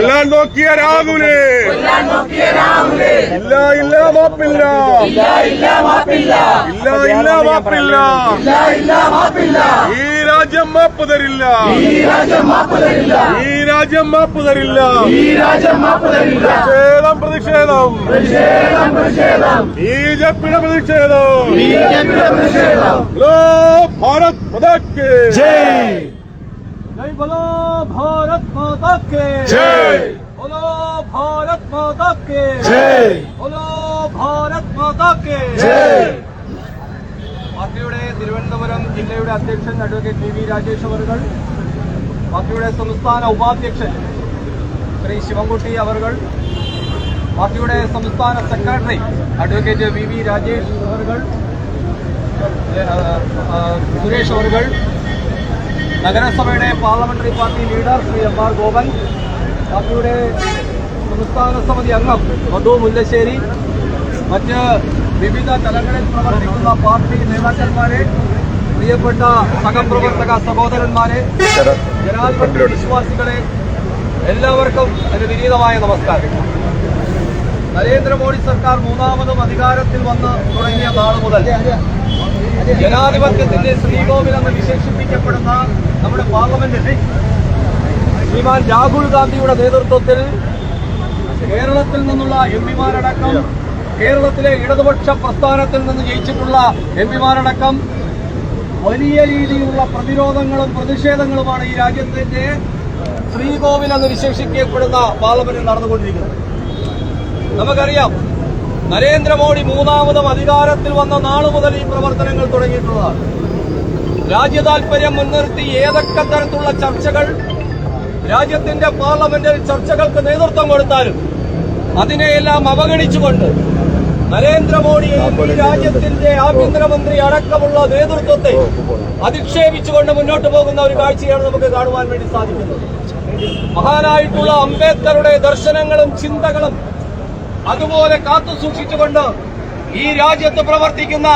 കൊല്ലാൻ നോക്കിയ രാഹുലേ ഇല്ല ഇല്ല മാപ്പില്ല ഇല്ല മാപ്പില്ല ഈ രാജ്യം മാപ്പ് തരില്ല ഈ രാജ്യം മാപ്പ് തരില്ല പ്രതിഷേധം ബിജെപിയുടെ പ്രതിഷേധം ഭാരത് മാതാ കി ജയ് जय बोलो भारत माता के जय बोलो भारत माता के जय बोलो भारत माता के जय പാർട്ടിയുടെ തിരുവനന്തപുരം ജില്ലയുടെ അധ്യക്ഷൻ അഡ്വക്കേറ്റ് വി വി രാജേഷ് അവർകൾ, പാർട്ടിയുടെ സംസ്ഥാന ഉപാധ്യക്ഷൻ ശ്രീ ശിവൻകുട്ടി അവർകൾ, പാർട്ടിയുടെ സംസ്ഥാന secretary advocate V V Rajesh അവർകൾ, സുരേഷ് അവർകൾ, നഗരസഭയുടെ parliamentary party leader Shri M R Gopan, പാർട്ടിയുടെ സംസ്ഥാന സമിതി അംഗം മധു മുല്ലശ്ശേരി, മറ്റ് വിവിധ തലങ്ങളിൽ പ്രവർത്തിക്കുന്ന പാർട്ടി നേതാക്കന്മാരെ, പ്രിയപ്പെട്ട സഹപ്രവർത്തക സഹോദരന്മാരെ, ജനാധിപത്യ വിശ്വാസികളെ, എല്ലാവർക്കും എന്റെ വിനീതമായ നമസ്കാരം. നരേന്ദ്രമോദി സർക്കാർ മൂന്നാമതും അധികാരത്തിൽ വന്ന് തുടങ്ങിയ നാൾ മുതൽ ജനാധിപത്യത്തിന്റെ ശ്രീകോവിൽ എന്ന് വിശേഷിപ്പിക്കപ്പെടുന്ന നമ്മുടെ പാർലമെന്റിൽ ശ്രീമാൻ രാഹുൽ ഗാന്ധിയുടെ നേതൃത്വത്തിൽ കേരളത്തിൽ നിന്നുള്ള എംപിമാരടക്കം, കേരളത്തിലെ ഇടതുപക്ഷ പ്രസ്ഥാനത്തിൽ നിന്ന് ജയിച്ചിട്ടുള്ള എംപിമാരടക്കം വലിയ രീതിയിലുള്ള പ്രതിരോധങ്ങളും പ്രതിഷേധങ്ങളുമാണ് ഈ രാജ്യത്തിന്റെ ശ്രീകോവിൽ എന്ന് വിശേഷിക്കപ്പെടുന്ന പാർലമെന്റിൽ നടന്നുകൊണ്ടിരിക്കുന്നത്. നമുക്കറിയാം, നരേന്ദ്രമോദി മൂന്നാമതും അധികാരത്തിൽ വന്ന നാളു മുതൽ ഈ പ്രവർത്തനങ്ങൾ തുടങ്ങിയിട്ടുള്ളതാണ്. രാജ്യതാൽപര്യം മുൻനിർത്തി ഏതൊക്കെ തരത്തിലുള്ള ചർച്ചകൾ രാജ്യത്തിന്റെ പാർലമെന്റിൽ ചർച്ചകൾക്ക് നേതൃത്വം കൊടുത്താലും അതിനെയെല്ലാം അവഗണിച്ചുകൊണ്ട് നരേന്ദ്രമോദിയെ ഈ രാജ്യത്തിന്റെ ആഭ്യന്തരമന്ത്രി അടക്കമുള്ള നേതൃത്വത്തെ അധിക്ഷേപിച്ചുകൊണ്ട് മുന്നോട്ട് പോകുന്ന ഒരു കാഴ്ചയാണ് നമുക്ക് കാണുവാൻ വേണ്ടി സാധിക്കുന്നത്. മഹാനായിട്ടുള്ള അംബേദ്കറുടെ ദർശനങ്ങളും ചിന്തകളും അതുപോലെ കാത്തുസൂക്ഷിച്ചുകൊണ്ട് ഈ രാജ്യത്ത് പ്രവർത്തിക്കുന്ന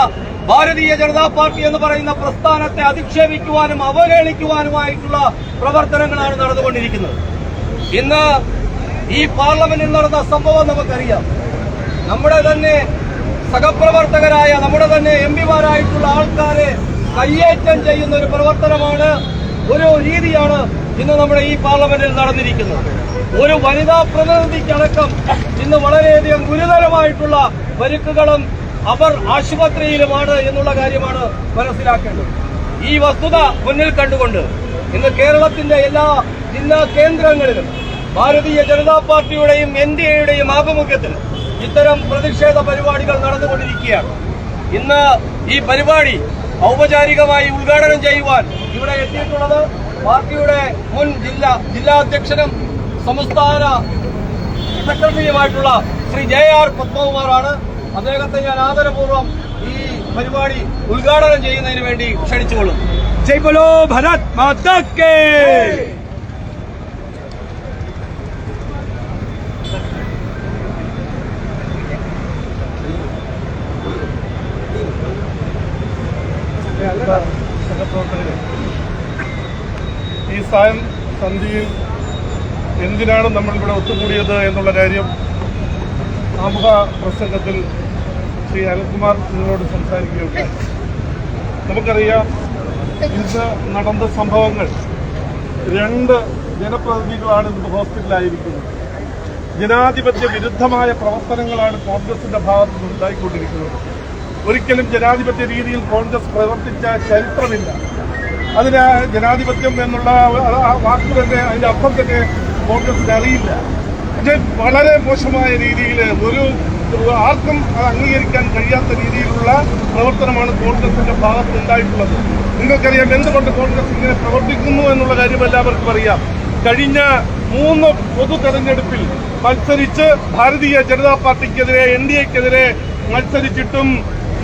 ഭാരതീയ ജനതാ പാർട്ടി എന്ന് പറയുന്ന പ്രസ്ഥാനത്തെ അധിക്ഷേപിക്കുവാനും അവഹേളിക്കുവാനുമായിട്ടുള്ള പ്രവർത്തനങ്ങളാണ് നടന്നുകൊണ്ടിരിക്കുന്നത്. ഇന്ന് ഈ പാർലമെന്റിൽ നടന്ന സംഭവം നമുക്കറിയാം. നമ്മുടെ തന്നെ സഹപ്രവർത്തകരായ, നമ്മുടെ തന്നെ എംപിമാരായിട്ടുള്ള ആൾക്കാരെ കയ്യേറ്റം ചെയ്യുന്ന ഒരു പ്രവർത്തനമാണ്, ഒരു രീതിയാണ് ഇന്ന് നമ്മുടെ ഈ പാർലമെന്റിൽ നടന്നിരിക്കുന്നത്. ഒരു വനിതാ പ്രതിനിധിക്കടക്കം ഇന്ന് വളരെയധികം ഗുരുതരമായിട്ടുള്ള പരിക്കുകളും അവർ ആശുപത്രിയിലുമാണ് എന്നുള്ള കാര്യമാണ് മനസ്സിലാക്കേണ്ടത്. ഈ വസ്തുത മുന്നിൽ കണ്ടുകൊണ്ട് ഇന്ന് കേരളത്തിന്റെ എല്ലാ ജില്ലാ കേന്ദ്രങ്ങളിലും ഭാരതീയ ജനതാ പാർട്ടിയുടെയും എൻഡിഎയുടെയും ആഭിമുഖ്യത്തിൽ ഇത്തരം പ്രതിഷേധ പരിപാടികൾ നടന്നുകൊണ്ടിരിക്കുകയാണ്. ഇന്ന് ഈ പരിപാടി ഔപചാരികമായി ഉദ്ഘാടനം ചെയ്യുവാൻ ഇവിടെ എത്തിയിട്ടുള്ളത് പാർട്ടിയുടെ മുൻ ജില്ലാ അധ്യക്ഷനും സംസ്ഥാന സെക്രട്ടറിയുമായിട്ടുള്ള ശ്രീ JR പത്മകുമാറാണ്. അദ്ദേഹത്തെ ഞാൻ ആദരപൂർവ്വം ഈ പരിപാടി ഉദ്ഘാടനം ചെയ്യുന്നതിന് വേണ്ടി ക്ഷണിച്ചുകൊള്ളുന്നു. ജയ് ബോലോ ഭാരത് മാതാ കി. ഈ സായം സന്ധ്യയിൽ എന്തിനാണ് നമ്മളിവിടെ ഒത്തുകൂടിയത് എന്നുള്ള കാര്യം ആമുഖ പ്രസംഗത്തിൽ ശ്രീ അനിൽകുമാർ നിങ്ങളോട് സംസാരിക്കുകയൊക്കെ. നമുക്കറിയാം, ഇന്ന് നടന്ന സംഭവങ്ങൾ, 2 ജനപ്രതിനിധികളാണ് ഇന്ന് ഹോസ്പിറ്റലായിരിക്കുന്നത്. ജനാധിപത്യ വിരുദ്ധമായ പ്രവർത്തനങ്ങളാണ് കോൺഗ്രസിന്റെ ഭാഗത്ത് നിന്ന് ഉണ്ടായിക്കൊണ്ടിരിക്കുന്നത്. ഒരിക്കലും ജനാധിപത്യ രീതിയിൽ കോൺഗ്രസ് പ്രവർത്തിച്ച ചരിത്രമില്ല. അതിന് ജനാധിപത്യം എന്നുള്ള വാക്ക് തന്നെ, അതിന്റെ അർത്ഥം തന്നെ കോൺഗ്രസിന് അറിയില്ല. പക്ഷെ വളരെ മോശമായ രീതിയിൽ ആർക്കും അംഗീകരിക്കാൻ കഴിയാത്ത രീതിയിലുള്ള പ്രവർത്തനമാണ് കോൺഗ്രസിന്റെ ഭാഗത്ത് ഉണ്ടായിട്ടുള്ളത്. നിങ്ങൾക്കറിയാം എന്തുകൊണ്ട് കോൺഗ്രസ് ഇങ്ങനെ പ്രവർത്തിക്കുന്നു എന്നുള്ള കാര്യം എല്ലാവർക്കും അറിയാം. കഴിഞ്ഞ 3 പൊതു തെരഞ്ഞെടുപ്പിൽ മത്സരിച്ച് ഭാരതീയ ജനതാ പാർട്ടിക്കെതിരെ, NDAക്കെതിരെ മത്സരിച്ചിട്ടും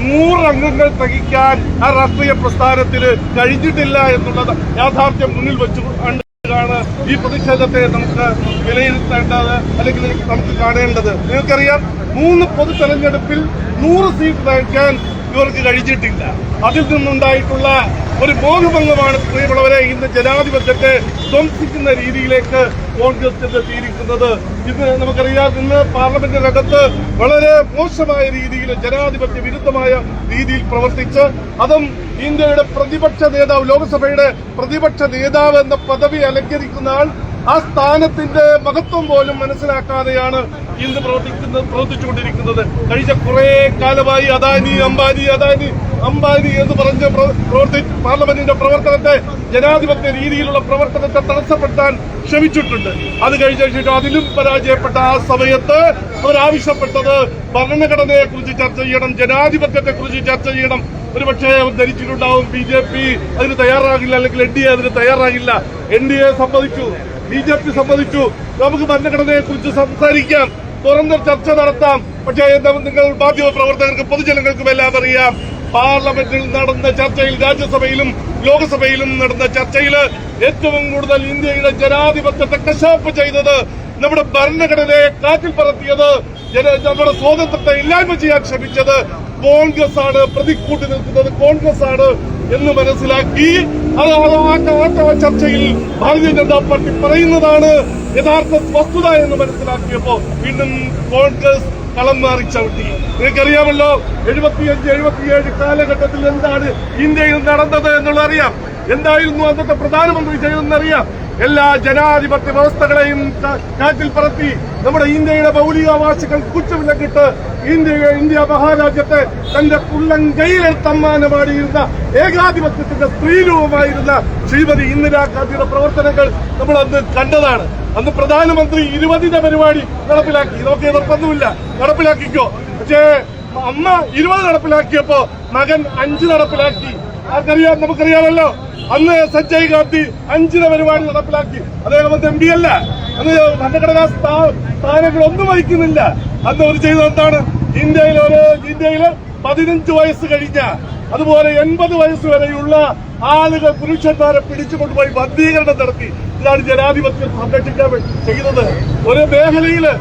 100 അംഗങ്ങൾ തികയ്ക്കാൻ ആ രാഷ്ട്രീയ പ്രസ്ഥാനത്തിന് കഴിഞ്ഞിട്ടില്ല എന്നുള്ളത് യാഥാർത്ഥ്യം മുന്നിൽ വെച്ചുകൊണ്ടാണ് ഈ പ്രതിഷേധത്തെ നമുക്ക് വിലയിരുത്തേണ്ടത്, അല്ലെങ്കിൽ നമുക്ക് കാണേണ്ടത്. നിങ്ങൾക്കറിയാം, 3 പൊതു തെരഞ്ഞെടുപ്പിൽ 100 സീറ്റ് നയിക്കാൻ ഇവർക്ക് കഴിഞ്ഞിട്ടില്ല. അതിൽ നിന്നുണ്ടായിട്ടുള്ള ഒരു മോഹഭംഗമാണ് പ്രിയമുള്ളവരെ ഇന്ന് ജനാധിപത്യത്തെ ധ്വംസിക്കുന്ന രീതിയിലേക്ക് കോൺഗ്രസ് എത്തിയിരിക്കുന്നത്. ഇന്ന് നമുക്കറിയാം, ഇന്ന് പാർലമെന്റിനകത്ത് വളരെ മോശമായ രീതിയിൽ ജനാധിപത്യ വിരുദ്ധമായ രീതിയിൽ പ്രവർത്തിച്ച് അതും ഇന്ത്യയുടെ പ്രതിപക്ഷ നേതാവ്, ലോക്സഭയുടെ പ്രതിപക്ഷ നേതാവ് എന്ന പദവി അലങ്കരിക്കുന്ന ആൾ ആ സ്ഥാനത്തിന്റെ മഹത്വം പോലും മനസ്സിലാക്കാതെയാണ് ഇന്ന് പ്രവർത്തിച്ചുകൊണ്ടിരിക്കുന്നത്. കഴിഞ്ഞ കുറെ കാലമായി അദാനി അംബാനി എന്ന് പറഞ്ഞ് പാർലമെന്റിന്റെ പ്രവർത്തനത്തെ, ജനാധിപത്യ രീതിയിലുള്ള പ്രവർത്തനത്തെ തടസ്സപ്പെടുത്താൻ ശ്രമിച്ചിട്ടുണ്ട്. അത് കഴിഞ്ഞ ശേഷം അതിലും പരാജയപ്പെട്ട ആ സമയത്ത് അവരാവശ്യപ്പെട്ടത് ഭരണഘടനയെ കുറിച്ച് ചർച്ച ചെയ്യണം, ജനാധിപത്യത്തെ കുറിച്ച് ചർച്ച ചെയ്യണം. ഒരുപക്ഷെ ധരിച്ചിട്ടുണ്ടാവും BJP അതിന് തയ്യാറാകില്ല, അല്ലെങ്കിൽ NDA അതിന് തയ്യാറാകില്ല. NDA സമ്മതിച്ചു, BJP സമ്മതിച്ചു, നമുക്ക് ഭരണഘടനയെ കുറിച്ച് സംസാരിക്കാം, തുറന്ന ചർച്ച നടത്താം. പക്ഷേ നിങ്ങൾ മാധ്യമ പ്രവർത്തകർക്ക്, പൊതുജനങ്ങൾക്കും എല്ലാം അറിയാം, പാർലമെന്റിൽ നടന്ന ചർച്ചയിൽ, രാജ്യസഭയിലും ലോക്സഭയിലും നടന്ന ചർച്ചയിൽ ഏറ്റവും കൂടുതൽ ഇന്ത്യയുടെ ജനാധിപത്യത്തെ കശാപ്പ് ചെയ്തത്, നമ്മുടെ ഭരണഘടനയെ കാറ്റിൽ പറത്തിയത്, നമ്മുടെ സ്വാതന്ത്ര്യത്തെ ഇല്ലായ്മ ചെയ്യാൻ ശ്രമിച്ചത് കോൺഗ്രസ് ആണ്, പ്രതിക്കൂട്ടി നിൽക്കുന്നത് കോൺഗ്രസ് ആണ് എന്ന് മനസ്സിലാക്കി ആ ചർച്ചയിൽ ഭാരതീയ ജനതാ പാർട്ടി പറയുന്നതാണ് യഥാർത്ഥ വസ്തുത എന്ന് മനസ്സിലാക്കിയപ്പോ വീണ്ടും കോൺഗ്രസ് കളം മാറി ചവിട്ടി. നിങ്ങൾക്കറിയാമല്ലോ, 75-77 കാലഘട്ടത്തിൽ എന്താണ് ഇന്ത്യയിൽ നടന്നത് എന്നുള്ളതറിയാം. എന്തായിരുന്നു അന്നത്തെ പ്രധാനമന്ത്രി ചെയ്തതെന്നറിയാം. എല്ലാ ജനാധിപത്യ വ്യവസ്ഥകളെയും കാറ്റിൽ പറത്തി നമ്മുടെ ഇന്ത്യയുടെ മൗലികാവകാശങ്ങൾ കുറ്റവിലക്കിട്ട് ഇന്ത്യ മഹാരാജ്യത്തെ തന്റെ ഉള്ളംകൈയിലെത്തമ്മാനമാടിയിരുന്ന ഏകാധിപത്യത്തിന്റെ സ്ത്രീരൂപമായിരുന്ന ശ്രീമതി ഇന്ദിരാഗാന്ധിയുടെ പ്രവർത്തനങ്ങൾ നമ്മൾ അന്ന് കണ്ടതാണ്. അന്ന് പ്രധാനമന്ത്രി 20 പരിപാടി നടപ്പിലാക്കി. നമുക്ക് എതിർപ്പൊന്നുമില്ല, നടപ്പിലാക്കിക്കോ. പക്ഷേ അമ്മ 20 നടപ്പിലാക്കിയപ്പോ മകൻ 5 നടപ്പിലാക്കി. ആർക്കറിയാം, നമുക്കറിയാമല്ലോ. അന്ന് സഞ്ജയ് ഗാന്ധി 5 പരിപാടി നടപ്പിലാക്കി. അദ്ദേഹം MP അല്ല, അന്ന് ഭരണഘടനാ സ്ഥാനങ്ങളൊന്നും വഹിക്കുന്നില്ല. അന്ന് അവർ ചെയ്തത് എന്താണ്? ഇന്ത്യയില് 15 വയസ്സ് കഴിഞ്ഞ, അതുപോലെ 80 വയസ്സ് വരെയുള്ള ആളുകൾ, പുരുഷന്മാരെ പിടിച്ചുകൊണ്ടുപോയി ബന്ധീകരണം നടത്തി. ഇതാണ് ജനാധിപത്യം സംരക്ഷിക്കാൻ ചെയ്യുന്നത്. ഒരു മേഖലയില്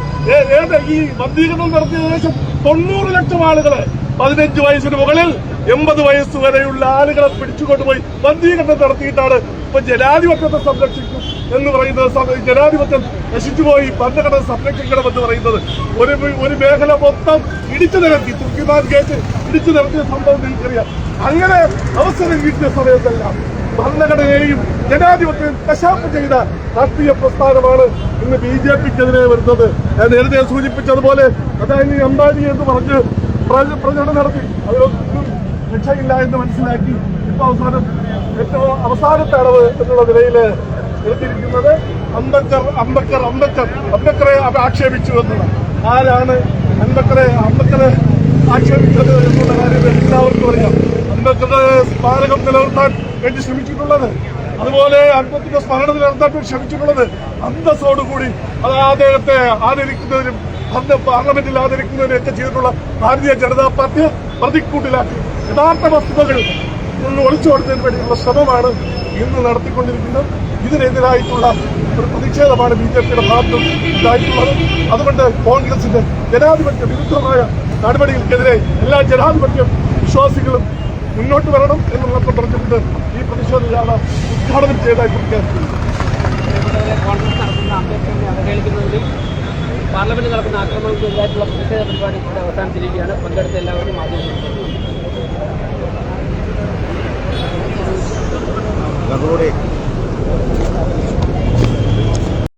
ഈ ബന്ധീകരണം നടത്തിയ ഏകദേശം 90 ലക്ഷം ആളുകളെ, 15 വയസ്സിന് മുകളിൽ 80 വയസ്സ് വരെയുള്ള ആളുകളെ പിടിച്ചുകൊണ്ടുപോയി ബന്ധീകരണം നടത്തിയിട്ടാണ് ഇപ്പൊ ജനാധിപത്യത്തെ സംരക്ഷിക്കും എന്ന് പറയുന്നത്. ജനാധിപത്യം നശിച്ചുപോയി, ഭരണഘടന സംരക്ഷിക്കണമെന്ന് പറയുന്നത്. ഒരു മേഖല മൊത്തം ഇടിച്ചു നിരത്തി, തുർക്കിമാൻ കേസ് ഇടിച്ചു നിരത്തിയ സംഭവം നിങ്ങൾക്കറിയാം. അങ്ങനെ അവസരം കിട്ടിയ സമയത്തെല്ലാം ഭരണഘടനയെയും ജനാധിപത്യവും കശാപ്പ് ചെയ്ത രാഷ്ട്രീയ പ്രസ്ഥാനമാണ് ഇന്ന് BJPക്കെതിരെ വരുന്നത്. ഞാൻ നേരത്തെ സൂചിപ്പിച്ചതുപോലെ അദാനി അംബാനി എന്ന് പറഞ്ഞ് പ്രചരണം നടത്തി. അതിലൊന്നും രക്ഷയില്ല എന്ന് മനസ്സിലാക്കി ഇപ്പൊ ഏറ്റവും അവസാനത്തെ അളവ് എന്നുള്ള നിലയിൽ എടുത്തിരിക്കുന്നത് അംബേദ്കറെ ആക്ഷേപിച്ചു എന്നുള്ള. ആരാണ് അംബേദ്കറെ ആക്ഷേപിച്ചത് എന്നുള്ള കാര്യം എല്ലാവർക്കും അറിയാം. അംബേദ്കറുടെ സ്മാരകം നിലനിർത്താൻ വേണ്ടി ശ്രമിച്ചിട്ടുള്ളത്, അതുപോലെ അംബേദ്കറുടെ സ്മരണ നിലനിർത്താൻ വേണ്ടി ശ്രമിച്ചിട്ടുള്ളത് അന്തസ്സോടുകൂടി അത് അദ്ദേഹത്തെ ആദരിക്കുന്നതിനും പാർലമെന്റിൽ ആദരിക്കുന്നതിനൊക്കെ ചെയ്തിട്ടുള്ള ഭാരതീയ ജനതാ പാർട്ടി പ്രതിക്കൂട്ടിലാക്കി യഥാർത്ഥ വസ്തുതകൾ ഒളിച്ചു കൊടുത്തതിന് വേണ്ടിയുള്ള ശ്രമമാണ് ഇന്ന് നടത്തിക്കൊണ്ടിരിക്കുന്നത്. ഇതിനെതിരായിട്ടുള്ള ഒരു പ്രതിഷേധമാണ് BJPയുടെ ഭാഗത്ത് ഉണ്ടായിട്ടുള്ളത്. അതുകൊണ്ട് കോൺഗ്രസിന്റെ ജനാധിപത്യ വിരുദ്ധമായ നടപടികൾക്കെതിരെ എല്ലാ ജനാധിപത്യ വിശ്വാസികളും മുന്നോട്ട് വരണം എന്നുള്ളതൊക്കെ പറഞ്ഞിട്ടുണ്ട്. ഈ പ്രതിഷേധ ജാഥ ഉദ്ഘാടനം ചെയ്തതായി പ്രഖ്യാപിക്കുന്നു. കോൺഗ്രസ് നടത്തുന്ന അംബേദ്കറിനെ അവഹേളിക്കുന്നതിലും പാർലമെന്റ് നടക്കുന്ന ആക്രമണങ്ങൾക്കെതിരായിട്ടുള്ള പ്രതിഷേധ പരിപാടി ഇവിടെ അവസാനിച്ചിരിക്കുകയാണ്. പങ്കെടുത്ത എല്ലാവരും ആദ്യം